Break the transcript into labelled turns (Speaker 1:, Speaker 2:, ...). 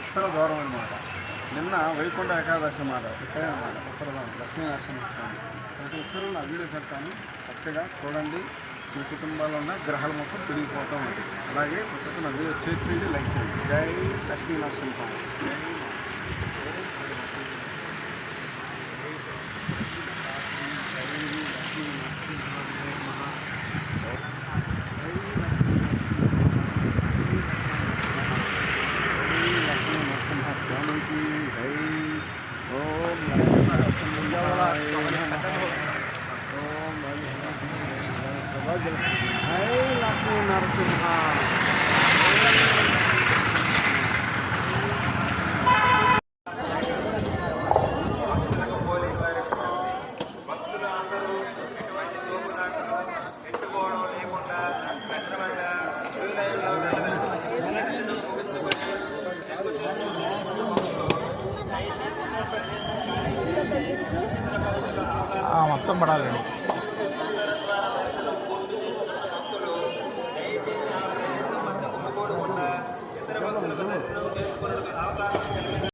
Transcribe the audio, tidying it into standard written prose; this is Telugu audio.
Speaker 1: ఉత్తర ద్వారం అనమాట. నిన్న వైకుంఠ ఏకాదశి అన్నమాట. ఇక్కడే అనమాట ఉత్తర ద్వారం లక్ష్మీ నరసింహస్వామి. ప్రతి ఉత్తరంలో వీడియో పెడతాను, చక్కగా చూడండి. మీ కుటుంబాల్లో ఉన్న గ్రహాలు మొత్తం తిరిగిపోతూ ఉంటుంది. అలాగే ప్రతి నా వీడియో చేయండి, లైక్ చేయండి. జై లక్ష్మీ నరసింహస్వామి.
Speaker 2: మొత్తం పడాలి.